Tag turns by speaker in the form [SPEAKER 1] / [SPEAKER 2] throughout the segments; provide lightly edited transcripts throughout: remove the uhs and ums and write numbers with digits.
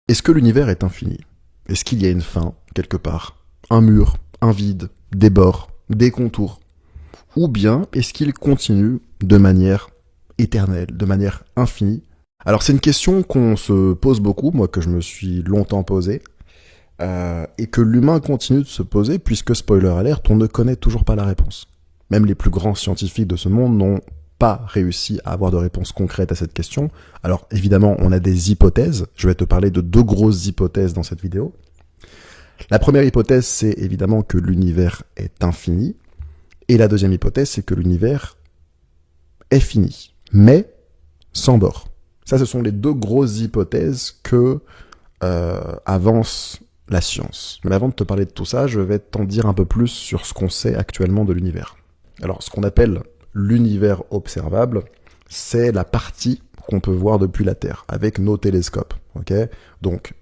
[SPEAKER 1] Est-ce que l'univers est infini? Est-ce qu'il y a une fin, quelque part? Un mur, un vide, des bords, des contours? Ou bien est-ce qu'il continue de manière éternelle, de manière infinie? Alors c'est une question qu'on se pose beaucoup, moi que je me suis longtemps posé, et que l'humain continue de se poser, puisque, spoiler alert, on ne connaît toujours pas la réponse. Même les plus grands scientifiques de ce monde n'ont pas réussi à avoir de réponse concrète à cette question. Alors évidemment, on a des hypothèses. Je vais te parler de 2 grosses hypothèses dans cette vidéo. La première hypothèse, c'est évidemment que l'univers est infini. Et la deuxième hypothèse, c'est que l'univers est fini, mais sans bord. Ça, ce sont les 2 grosses hypothèses que avance la science. Mais avant de te parler de tout ça, je vais t'en dire un peu plus sur ce qu'on sait actuellement de l'univers. Alors, ce qu'on appelle l'univers observable, c'est la partie qu'on peut voir depuis la Terre, avec nos télescopes. Okay, donc,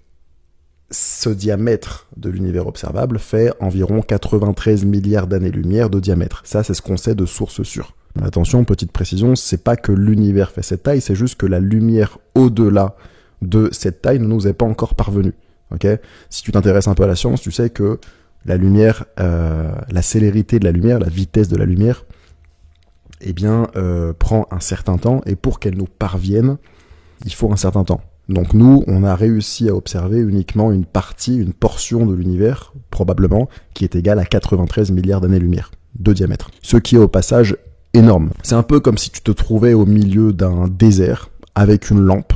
[SPEAKER 1] ce diamètre de l'univers observable fait environ 93 milliards d'années-lumière de diamètre. Ça, c'est ce qu'on sait de sources sûres. Mais attention, petite précision, c'est pas que l'univers fait cette taille, c'est juste que la lumière au-delà de cette taille ne nous est pas encore parvenue. Okay, si tu t'intéresses un peu à la science, tu sais que la lumière, la célérité de la lumière, la vitesse de la lumière, eh bien, prend un certain temps, et pour qu'elle nous parvienne, il faut un certain temps. Donc nous, on a réussi à observer uniquement une partie, une portion de l'univers, probablement, qui est égale à 93 milliards d'années-lumière de diamètre. Ce qui est au passage énorme. C'est un peu comme si tu te trouvais au milieu d'un désert avec une lampe,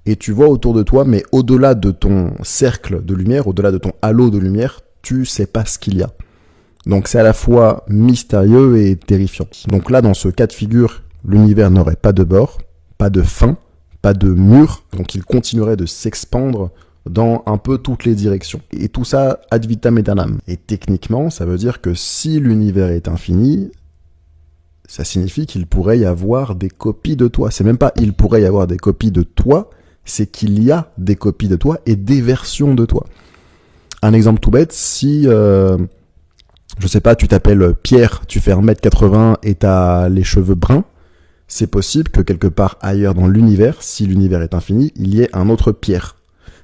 [SPEAKER 1] et tu vois autour de toi, mais au-delà de ton cercle de lumière, au-delà de ton halo de lumière, tu sais pas ce qu'il y a. Donc c'est à la fois mystérieux et terrifiant. Donc là, dans ce cas de figure, l'univers n'aurait pas de bord, pas de fin, pas de mur, donc il continuerait de s'expandre dans un peu toutes les directions. Et tout ça ad vitam aeternam. Et techniquement, ça veut dire que si l'univers est infini, ça signifie qu'il pourrait y avoir des copies de toi. C'est même pas il pourrait y avoir des copies de toi, c'est qu'il y a des copies de toi et des versions de toi. Un exemple tout bête, si... je sais pas, tu t'appelles Pierre, tu fais 1m80 et t'as les cheveux bruns, c'est possible que quelque part ailleurs dans l'univers, si l'univers est infini, il y ait un autre Pierre.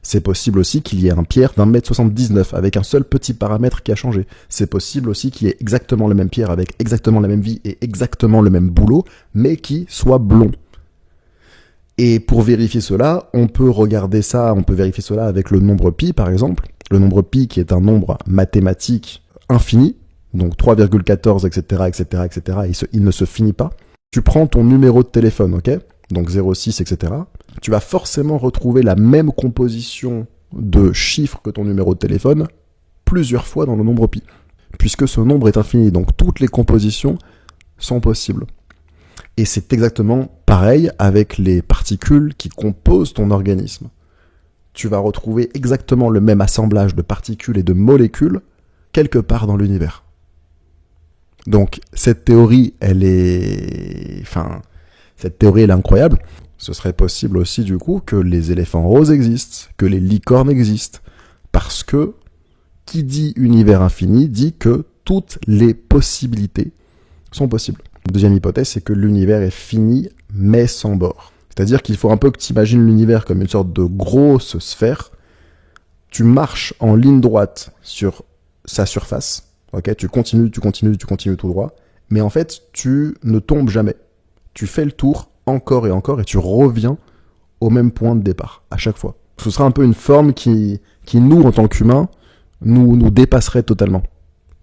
[SPEAKER 1] C'est possible aussi qu'il y ait un Pierre d'1m79 avec un seul petit paramètre qui a changé. C'est possible aussi qu'il y ait exactement le même Pierre avec exactement la même vie et exactement le même boulot, mais qui soit blond. Et pour vérifier cela, on peut vérifier cela avec le nombre pi par exemple. Le nombre pi qui est un nombre mathématique infini, donc 3,14, etc., etc., etc., et il ne se finit pas. Tu prends ton numéro de téléphone, ok? Donc 06, etc. Tu vas forcément retrouver la même composition de chiffres que ton numéro de téléphone plusieurs fois dans le nombre pi, puisque ce nombre est infini, donc toutes les compositions sont possibles. Et c'est exactement pareil avec les particules qui composent ton organisme. Tu vas retrouver exactement le même assemblage de particules et de molécules quelque part dans l'univers. Donc, cette théorie, elle est incroyable. Ce serait possible aussi, du coup, que les éléphants roses existent, que les licornes existent. Parce que, qui dit univers infini, dit que toutes les possibilités sont possibles. Deuxième hypothèse, c'est que l'univers est fini, mais sans bord. C'est-à-dire qu'il faut un peu que tu imagines l'univers comme une sorte de grosse sphère. Tu marches en ligne droite sur sa surface, ok, tu continues tout droit, mais en fait, tu ne tombes jamais. Tu fais le tour encore et encore et tu reviens au même point de départ, à chaque fois. Ce sera un peu une forme qui nous, en tant qu'humains, nous dépasserait totalement,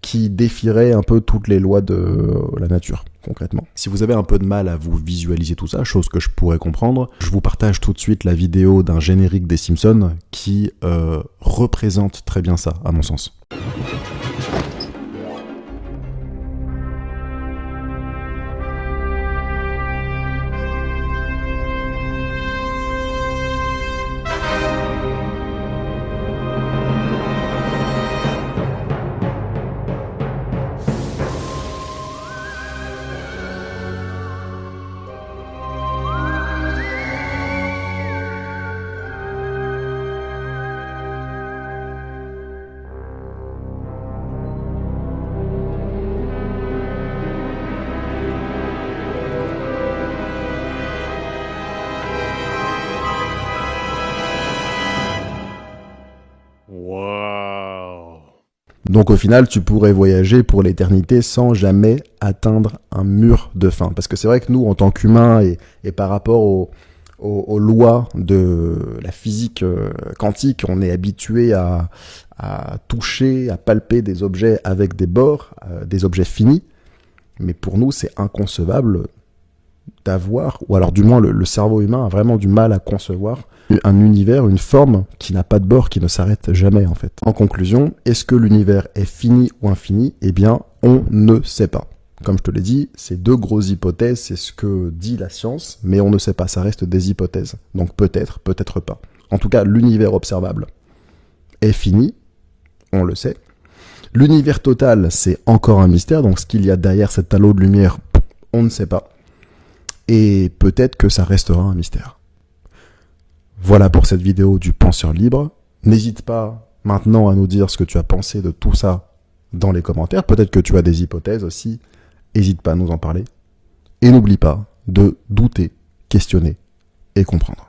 [SPEAKER 1] qui défierait un peu toutes les lois de la nature, concrètement. Si vous avez un peu de mal à vous visualiser tout ça, chose que je pourrais comprendre, je vous partage tout de suite la vidéo d'un générique des Simpsons qui représente très bien ça, à mon sens.
[SPEAKER 2] Wow.
[SPEAKER 1] Donc au final, tu pourrais voyager pour l'éternité sans jamais atteindre un mur de fin. Parce que c'est vrai que nous, en tant qu'humains et par rapport aux lois de la physique quantique, on est habitué à toucher, à palper des objets avec des bords, des objets finis. Mais pour nous, c'est inconcevable d'avoir, ou alors du moins le cerveau humain a vraiment du mal à concevoir un univers, une forme qui n'a pas de bord, qui ne s'arrête jamais en fait. En conclusion, est-ce que l'univers est fini ou infini? Eh bien, on ne sait pas. Comme je te l'ai dit, c'est deux grosses hypothèses, c'est ce que dit la science, mais on ne sait pas, ça reste des hypothèses. Donc peut-être, peut-être pas. En tout cas, l'univers observable est fini, on le sait. L'univers total, c'est encore un mystère, donc ce qu'il y a derrière cet halo de lumière, on ne sait pas. Et peut-être que ça restera un mystère. Voilà pour cette vidéo du Penseur Libre. N'hésite pas maintenant à nous dire ce que tu as pensé de tout ça dans les commentaires. Peut-être que tu as des hypothèses aussi. N'hésite pas à nous en parler. Et n'oublie pas de douter, questionner et comprendre.